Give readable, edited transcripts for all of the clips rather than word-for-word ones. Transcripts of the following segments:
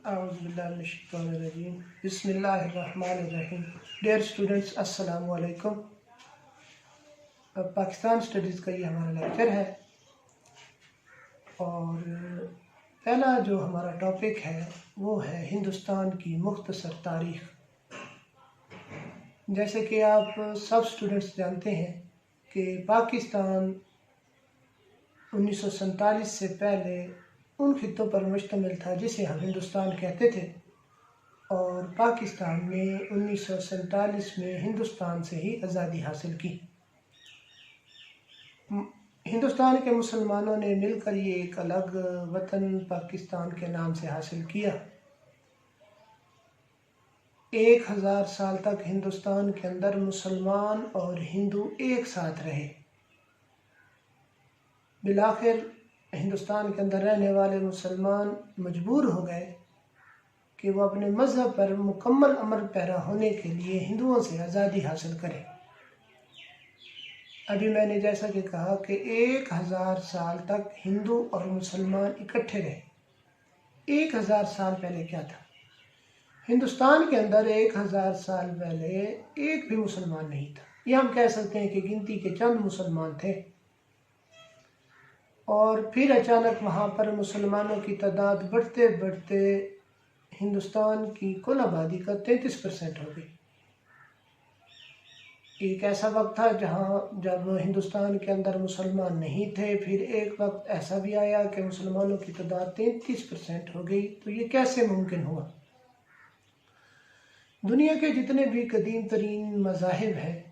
A'udzubillahiminash-shaytanir-rajim. Bismillahir-rahmanir-rahim. Dear students, assalamu alaikum. Pakistan studies का ये हमारा लेक्चर है और पहला जो हमारा टॉपिक है वो है हिंदुस्तान की मुख्तसर तारीख़। जैसे कि आप सब स्टूडेंट्स जानते हैं कि पाकिस्तान 1947 से पहले उन खित्तों पर मुश्तमिल था जिसे हम हिंदुस्तान कहते थे, और पाकिस्तान ने 1947 में हिंदुस्तान से ही आज़ादी हासिल की। हिंदुस्तान के मुसलमानों ने मिलकर ये एक अलग वतन पाकिस्तान के नाम से हासिल किया। 1000 साल तक हिंदुस्तान के अंदर मुसलमान और हिंदू एक साथ रहे। बिलाखिर हिंदुस्तान के अंदर रहने वाले मुसलमान मजबूर हो गए कि वो अपने मज़हब पर मुकम्मल अमल पैरा होने के लिए हिंदुओं से आज़ादी हासिल करें। अभी मैंने जैसा कि कहा कि 1000 साल तक हिंदू और मुसलमान इकट्ठे रहे। 1000 साल पहले क्या था? हिंदुस्तान के अंदर 1000 साल पहले एक भी मुसलमान नहीं था। ये हम कह सकते हैं कि गिनती के चंद मुसलमान थे, और फिर अचानक वहाँ पर मुसलमानों की तादाद बढ़ते बढ़ते हिंदुस्तान की कुल आबादी का 33% हो गई। एक ऐसा वक्त था जब हिंदुस्तान के अंदर मुसलमान नहीं थे, फिर एक वक्त ऐसा भी आया कि मुसलमानों की तादाद 33% हो गई। तो ये कैसे मुमकिन हुआ? दुनिया के जितने भी कदीम तरीन मज़ाहिब हैं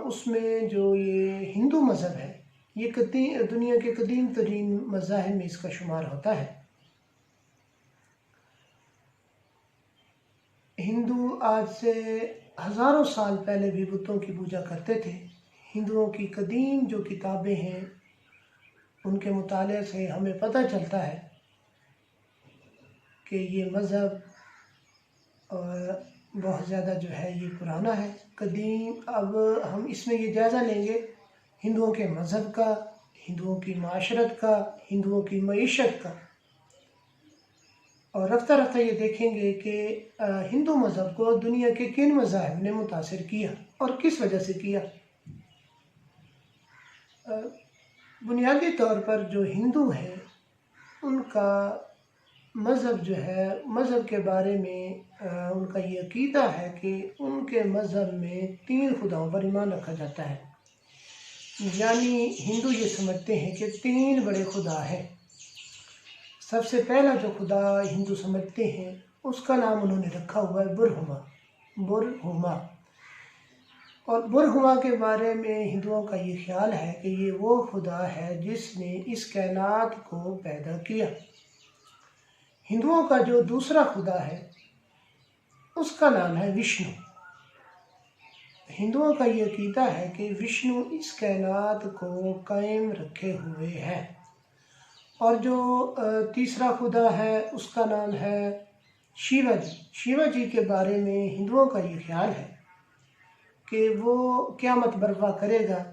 उसमें जो ये हिंदू मज़हब है, ये दुनिया के कदीम तरीन मज़ाहिब में इसका शुमार होता है। हिंदू आज से हज़ारों साल पहले भी बुतों की पूजा करते थे। हिंदुओं की कदीम जो किताबें हैं उनके मुताले से हमें पता चलता है कि ये मज़हब बहुत ज़्यादा जो है ये पुराना है, कदीम। अब हम इसमें ये जायज़ा लेंगे हिंदुओं के मज़हब का, हिंदुओं की माशरत का, हिंदुओं की मईशत का, और रफ्ता रफ्ता ये देखेंगे कि हिंदू मज़हब को दुनिया के किन मज़ाहिब ने मुतासिर किया और किस वजह से किया। बुनियादी तौर पर जो हिंदू हैं उनका मज़हब जो है, मज़हब के बारे में उनका ये अक़ीदा है कि उनके मज़हब में 3 खुदाओं पर ईमान रखा जाता है। यानी हिंदू ये समझते हैं कि 3 बड़े खुदा हैं। सबसे पहला जो खुदा हिंदू समझते हैं उसका नाम उन्होंने रखा हुआ है बुरहुमा। और बुरहुमा के बारे में हिंदुओं का ये ख्याल है कि ये वो खुदा है जिसने इस कायनात को पैदा किया। हिंदुओं का जो दूसरा खुदा है उसका नाम है विष्णु। हिंदुओं का ये अक़ीदा है कि विष्णु इस कायनात को कायम रखे हुए हैं। और जो तीसरा खुदा है उसका नाम है शिवाजी। शिवाजी के बारे में हिंदुओं का ये ख्याल है कि वो क़यामत बर्पा करेगा,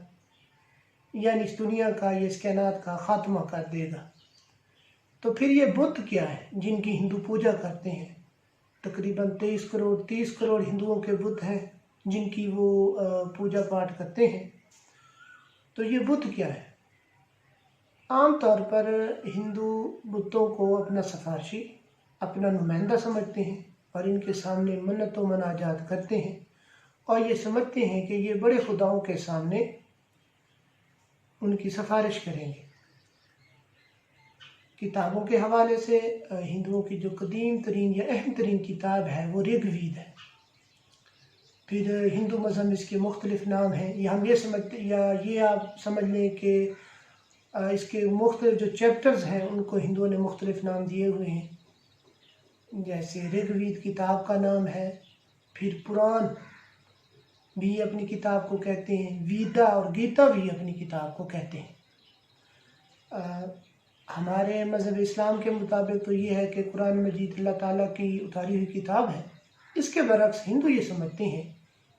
यानी इस दुनिया का, ये इस कायनात का ख़ात्मा कर देगा। तो फिर ये बुत क्या है जिनकी हिंदू पूजा करते हैं? तकरीबन 30 करोड़ हिंदुओं के बुत हैं जिनकी वो पूजा पाठ करते हैं। तो ये बुत क्या है? आम तौर पर हिंदू बुतों को अपना सफारशी, अपना नुमाइंदा समझते हैं और इनके सामने मन्नत व मनाजात करते हैं, और ये समझते हैं कि ये बड़े खुदाओं के सामने उनकी सिफारिश करेंगे। किताबों के हवाले से हिंदुओं की जो कदीम तरीन या अहम तरीन किताब है वो ऋग्वेद है। फिर हिंदू मज़हब इसके मुख्तलिफ नाम हैं, या हम ये समझते, या ये आप समझ लें कि इसके मुख्तलिफ जो चैप्टर्स हैं उनको हिंदुओं ने मुख्तलिफ नाम दिए हुए हैं। जैसे ऋग्वेद किताब का नाम है, फिर पुराण भी अपनी किताब को कहते हैं, वेदा और गीता भी अपनी किताब को कहते हैं। हमारे मज़हब इस्लाम के मुताबिक तो ये है कि कुरान मजीद अल्लाह ताला की उतारी हुई किताब है। इसके बरक्स हिंदू ये समझते हैं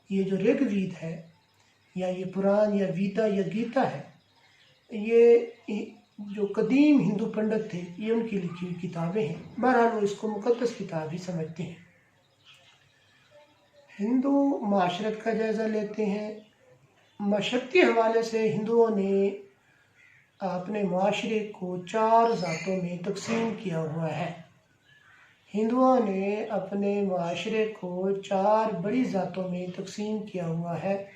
ये जो ऋग्वेद है, या ये पुराण या वेदा या गीता है, ये जो कदीम हिंदू पंडित थे, ये उनकी लिखी हुई किताबें हैं। बहरहाल वो इसको मुक़द्दस किताब ही समझते हैं। हिंदू माशरत का जायज़ा लेते हैं। मशक्क़ती हवाले से हिंदुओं ने अपने माशरे को 4 ज़ातों में तकसीम किया हुआ है। हिंदुओं ने अपने माशरे को 4 बड़ी ज़ातों में तकसीम किया हुआ है,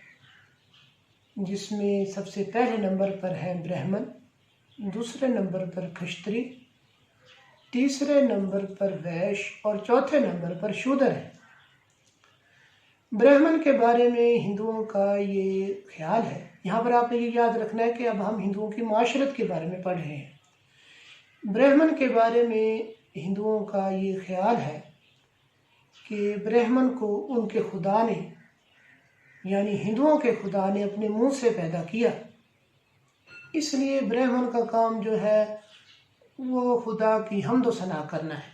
जिसमें सबसे पहले नंबर पर है ब्राह्मण, दूसरे नंबर पर क्षत्रिय, तीसरे नंबर पर वैश्य और चौथे नंबर पर शूद्र है। ब्राह्मण के बारे में हिंदुओं का ये ख्याल है, यहाँ पर आपने ये याद रखना है कि अब हम हिंदुओं की माशरत के बारे में पढ़ रहे हैं। ब्राह्मण के बारे में हिंदुओं का ये ख्याल है कि ब्राह्मण को उनके खुदा ने, यानी हिंदुओं के खुदा ने अपने मुंह से पैदा किया, इसलिए ब्राह्मण का काम जो है वो खुदा की हम्द व सना करना है।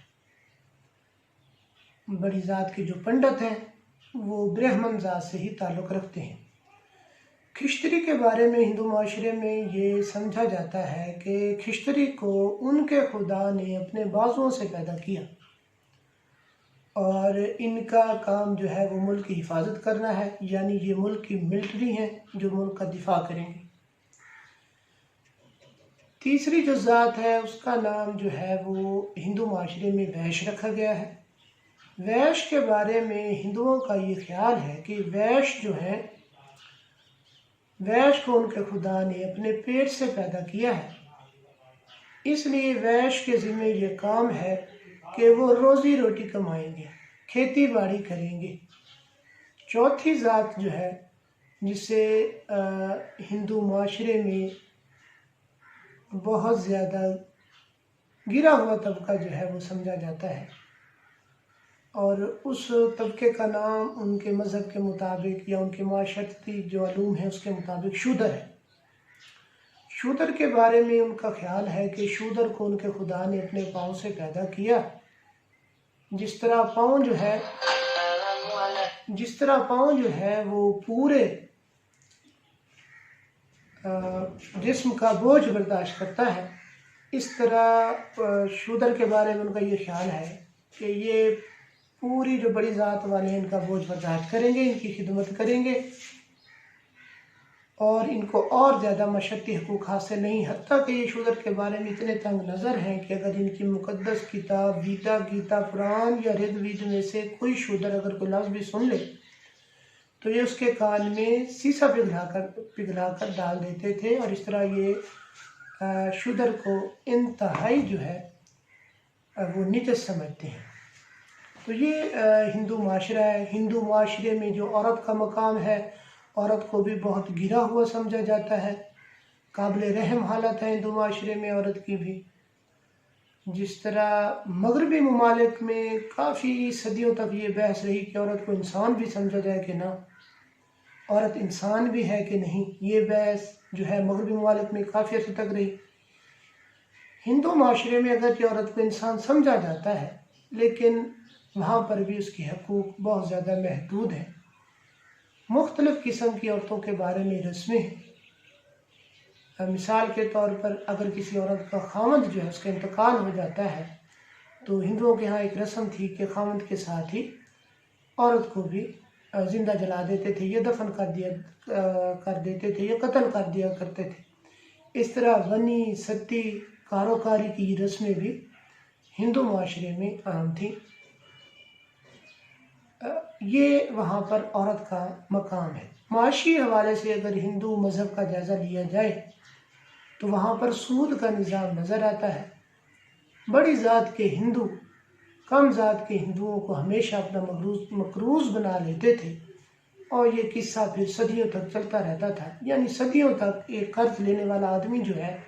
बड़ी ज़ात के जो पंडित हैं वो ब्राह्मण ज़ात से ही ताल्लुक़ रखते हैं। खिश्तरी के बारे में हिंदू माशरे में ये समझा जाता है कि खिश्तरी को उनके खुदा ने अपने बाजुओं से पैदा किया और इनका काम जो है वो मुल्क की हिफाजत करना है, यानी ये मुल्क की मिलिट्री हैं जो मुल्क का दिफा करेंगे। तीसरी जो ज़ात है उसका नाम जो है वो हिंदू माशरे में वैश्य रखा गया है। वैश्य के बारे में हिंदुओं का ये ख्याल है कि वैश्य जो है, वैश्य को उनके खुदा ने अपने पेट से पैदा किया है, इसलिए वैश्य के ज़िम्मे ये काम है कि वो रोज़ी रोटी कमाएंगे, खेती बाड़ी करेंगे। चौथी ज़ात जो है, जिसे हिंदू माशरे में बहुत ज़्यादा गिरा हुआ तबका जो है वो समझा जाता है, और उस तबके का नाम उनके मज़हब के मुताबिक या उनके माशरती जो अलूम है उसके मुताबिक शूदर है। शूदर के बारे में उनका ख्याल है कि शूदर को उनके खुदा ने अपने पाँव से पैदा किया। जिस तरह पाँव जो है वो पूरे जिस्म का बोझ बर्दाश्त करता है, इस तरह शूदर के बारे में उनका ये ख्याल है कि ये पूरी जो बड़ी ज़ात वाले हैं इनका बोझ बर्दाश्त करेंगे, इनकी खिदमत करेंगे और इनको और ज़्यादा मशक्क़ती हुकूक़ हासिल नहीं। हत्ता कि ये शूदर के बारे में इतने तंग नज़र हैं कि अगर इनकी मुक़द्दस किताब गीता, पुराण या ऋग्वेद में से कोई शूदर अगर कोई लफ्ज़ भी सुन ले तो ये उसके कान में सीसा पिघलाकर डाल देते थे, और इस तरह ये शूदर को इंतहाई जो है वो नीच समझते हैं। तो ये हिंदू माशरा है। हिंदू माशरे में जो औरत का मकाम है, औरत को भी बहुत गिरा हुआ समझा जाता है। काबिल रहम हालत है हिंदू माशरे में औरत की भी। जिस तरह मगरबी ममालिक में काफ़ी सदियों तक ये बहस रही कि औरत को इंसान भी समझा जाए कि ना, औरत इंसान भी है कि नहीं, ये बहस जो है मगरबी ममालिक में काफ़ी अर्से तक रही। हिंदू माशरे में अगर औरत को इंसान समझा जाता है, लेकिन वहाँ पर भी उसके हकूक़ बहुत ज़्यादा महदूद हैं। मुख्तलिफ़ किस्म की औरतों के बारे में रस्में हैं। मिसाल के तौर पर अगर किसी औरत का खावंद जो है उसका इंतकाल हो जाता है तो हिंदुओं के यहाँ एक रस्म थी कि खावंद के साथ ही औरत को भी ज़िंदा जला देते थे, या दफन कर देते थे, या कत्ल कर दिया करते थे। इस तरह गनी, सती, कारोकारी की रस्में भी हिंदू माशरे में आम थी। ये वहाँ पर औरत का मकाम है। माशी हवाले से अगर हिंदू मज़हब का जायज़ा लिया जाए तो वहाँ पर सूद का निज़ाम नज़र आता है। बड़ी ज़ात के हिंदू कम ज़ात के हिंदुओं को हमेशा अपना मकरूज़ बना लेते थे, और ये किस्सा फिर सदियों तक चलता रहता था। यानी सदियों तक एक कर्ज लेने वाला आदमी जो है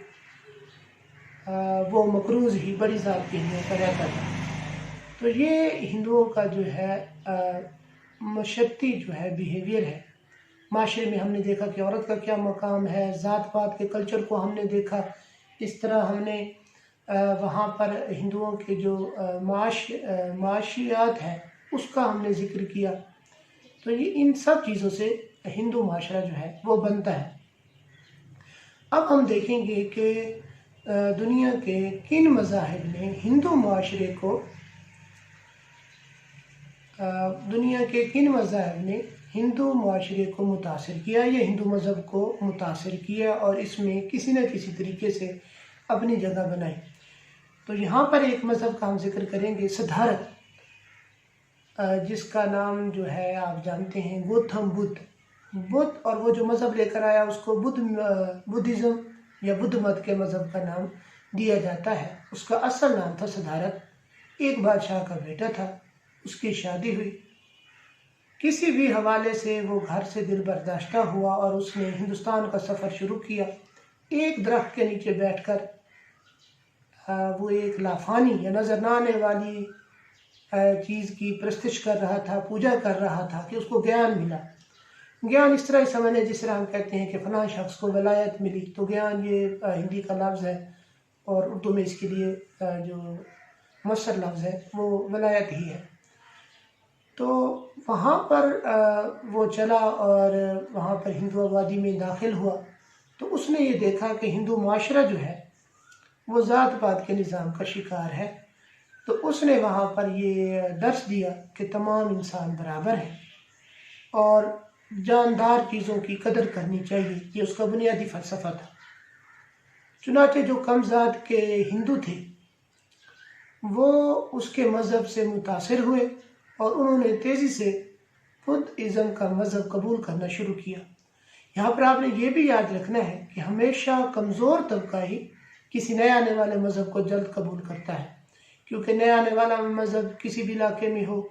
वो मकरूज़ ही बड़ी ज़ात के हिंदुओं का रहता था। तो ये हिंदुओं का जो है मशक्क़ती जो है बिहेवियर है। माशरे में हमने देखा कि औरत का क्या मकाम है, ज़ात पात के कल्चर को हमने देखा। इस तरह हमने वहाँ पर हिंदुओं के जो माशियात है उसका हमने ज़िक्र किया। तो ये इन सब चीज़ों से हिंदू माशरा जो है वो बनता है। अब हम देखेंगे कि دنیا کے کن مذاہب نے ہندو معاشرے کو ہندو معاشرے کو متاثر کیا یا ہندو مذہب کو متاثر کیا اور اس میں کسی نہ کسی طریقے سے اپنی جگہ بنائی. تو یہاں پر ایک مذہب کا ہم ذکر کریں گے، سدھارت، جس کا نام جو ہے آپ جانتے ہیں گوتم بدھ، اور وہ جو مذہب لے کر آیا اس کو بدھزم یا بدھ مت کے مذہب کا نام دیا جاتا ہے. اس کا اصل نام تھا سدھارت. ایک بادشاہ کا بیٹا تھا، اس کی شادی ہوئی، کسی بھی حوالے سے وہ گھر سے دل برداشتہ ہوا اور اس نے ہندوستان کا سفر شروع کیا. ایک درخت کے نیچے بیٹھ کر وہ ایک لافانی یا نظر نہ آنے والی چیز کی پرستش کر رہا تھا، پوجا کر رہا تھا کہ اس کو گیان ملا. گیان اس طرح سمجھیں جس طرح ہم کہتے ہیں کہ فلاں شخص کو ولایت ملی. تو گیان یہ ہندی کا لفظ ہے اور اردو میں اس کے لیے جو مؤثر لفظ ہے وہ ولایت ہی ہے. تو وہاں پر وہ چلا اور وہاں پر ہندو آبادی میں داخل ہوا. تو اس نے یہ دیکھا کہ ہندو معاشرہ جو ہے وہ ذات پات کے نظام کا شکار ہے. تو اس نے وہاں پر یہ درس دیا کہ تمام انسان برابر ہیں اور جاندار چیزوں کی قدر کرنی چاہیے. یہ اس کا بنیادی فلسفہ تھا. چنانچہ جو کم ذات کے ہندو تھے وہ اس کے مذہب سے متاثر ہوئے اور انہوں نے تیزی سے بدھزم کا مذہب قبول کرنا شروع کیا. یہاں پر آپ نے یہ بھی یاد رکھنا ہے کہ ہمیشہ کمزور طبقہ ہی کسی نئے آنے والے مذہب کو جلد قبول کرتا ہے، کیونکہ نیا آنے والا مذہب کسی بھی علاقے میں ہو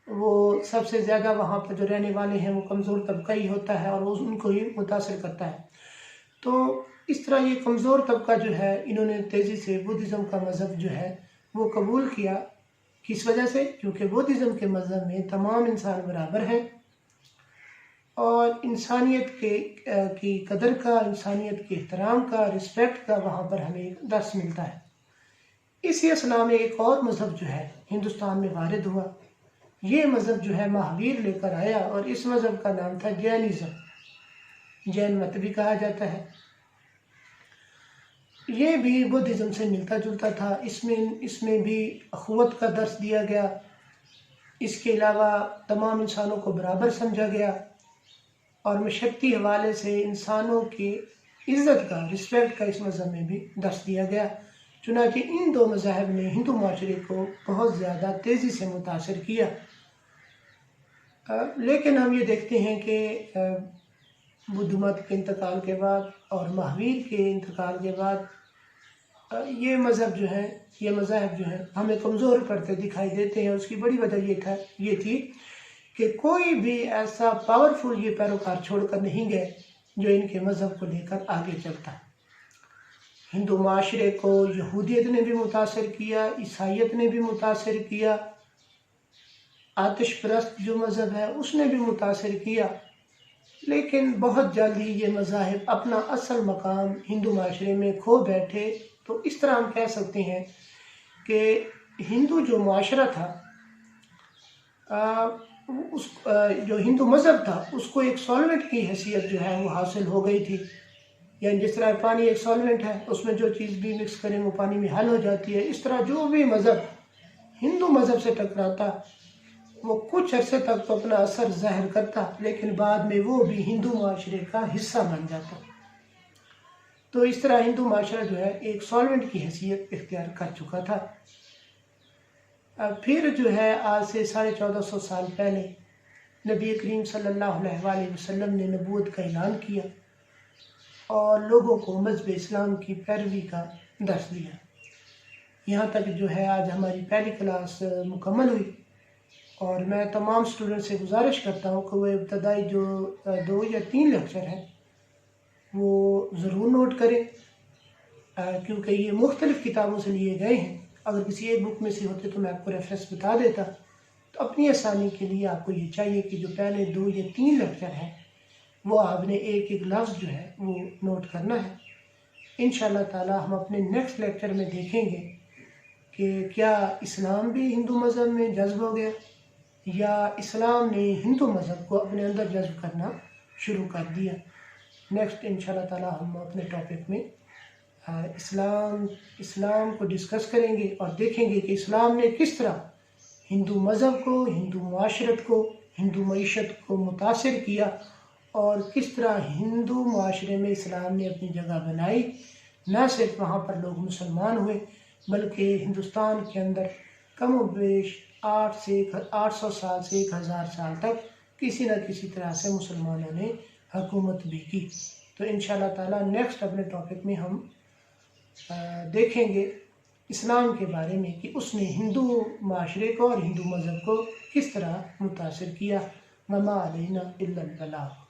وہ سب سے زیادہ وہاں پر جو رہنے والے ہیں وہ کمزور طبقہ ہی ہوتا ہے اور وہ ان کو ہی متاثر کرتا ہے. تو اس طرح یہ کمزور طبقہ جو ہے انہوں نے تیزی سے بدھزم کا مذہب جو ہے وہ قبول کیا. کس وجہ سے؟ کیونکہ بدھزم کے مذہب میں تمام انسان برابر ہیں اور انسانیت کی قدر کا، انسانیت کے احترام کا، رسپیکٹ کا وہاں پر ہمیں درس ملتا ہے. اسی اسنا میں ایک اور مذہب جو ہے ہندوستان میں وارد ہوا. یہ مذہب جو ہے مہاویر لے کر آیا اور اس مذہب کا نام تھا جینزم. جین مت بھی کہا جاتا ہے. یہ بھی بدھزم سے ملتا جلتا تھا. اس میں بھی اخوت کا درس دیا گیا. اس کے علاوہ تمام انسانوں کو برابر سمجھا گیا اور مشقتی حوالے سے انسانوں کی عزت کا، رسپیکٹ کا اس مذہب میں بھی درس دیا گیا. چنانچہ ان دو مذاہب نے ہندو معاشرے کو بہت زیادہ تیزی سے متاثر کیا. لیکن ہم یہ دیکھتے ہیں کہ بدھ مت کے انتقال کے بعد اور مہاویر کے انتقال کے بعد یہ مذہب جو ہیں، یہ مذاہب جو ہیں ہمیں کمزور پڑتے دکھائی دیتے ہیں. اس کی بڑی وجہ یہ تھی کہ کوئی بھی ایسا پاورفل یہ پیروکار چھوڑ کر نہیں گئے جو ان کے مذہب کو لے کر آگے چلتا. ہندو معاشرے کو یہودیت نے بھی متاثر کیا، عیسائیت نے بھی متاثر کیا، آتش پرست جو مذہب ہے اس نے بھی متاثر کیا. لیکن بہت جلد ہی یہ مذاہب اپنا اصل مقام ہندو معاشرے میں کھو بیٹھے. تو اس طرح ہم کہہ سکتے ہیں کہ ہندو جو معاشرہ تھا، جو ہندو مذہب تھا اس کو ایک سالوینٹ کی حیثیت جو ہے وہ حاصل ہو گئی تھی. یعنی جس طرح پانی ایک سالوینٹ ہے، اس میں جو چیز بھی مکس کریں وہ پانی میں حل ہو جاتی ہے. اس طرح جو بھی مذہب ہندو مذہب سے ٹکراتا وہ کچھ عرصے تک تو اپنا اثر ظاہر کرتا، لیکن بعد میں وہ بھی ہندو معاشرے کا حصہ بن جاتا. تو اس طرح ہندو معاشرہ جو ہے ایک سالوینٹ کی حیثیت اختیار کر چکا تھا. پھر جو ہے آج سے 1450 سال پہلے نبی کریم صلی اللہ علیہ وآلہ وسلم نے نبوت کا اعلان کیا اور لوگوں کو مذہب اسلام کی پیروی کا درس دیا. یہاں تک جو ہے آج ہماری پہلی کلاس مکمل ہوئی اور میں تمام اسٹوڈنٹ سے گزارش کرتا ہوں کہ وہ ابتدائی جو 2 یا 3 لیکچر ہیں وہ ضرور نوٹ کریں، کیونکہ یہ مختلف کتابوں سے لیے گئے ہیں. اگر کسی ایک بک میں سے ہوتے تو میں آپ کو ریفرنس بتا دیتا. تو اپنی آسانی کے لیے آپ کو یہ چاہیے کہ جو پہلے 2 یا 3 لیکچر ہیں وہ آپ نے ایک ایک لفظ جو ہے وہ نوٹ کرنا ہے. انشاءاللہ تعالی ہم اپنے نیکسٹ لیکچر میں دیکھیں گے کہ کیا اسلام بھی ہندو مذہب میں جذب ہو گیا یا اسلام نے ہندو مذہب کو اپنے اندر جذب کرنا شروع کر دیا. نیکسٹ انشاءاللہ تعالی ہم اپنے ٹاپک میں اسلام کو ڈسکس کریں گے اور دیکھیں گے کہ اسلام نے کس طرح ہندو مذہب کو، ہندو معاشرت کو، ہندو معیشت کو متاثر کیا، اور کس طرح ہندو معاشرے میں اسلام نے اپنی جگہ بنائی۔ نہ صرف وہاں پر لوگ مسلمان ہوئے بلکہ ہندوستان کے اندر کم و بیش 800 سال سے 1000 سال تک کسی نہ کسی طرح سے مسلمانوں نے حکومت بھی کی۔ تو انشاءاللہ تعالیٰ نیکسٹ اپنے ٹاپک میں ہم دیکھیں گے اسلام کے بارے میں کہ اس نے ہندو معاشرے کو اور ہندو مذہب کو کس طرح متاثر کیا۔ وما علینا الا البلاغ۔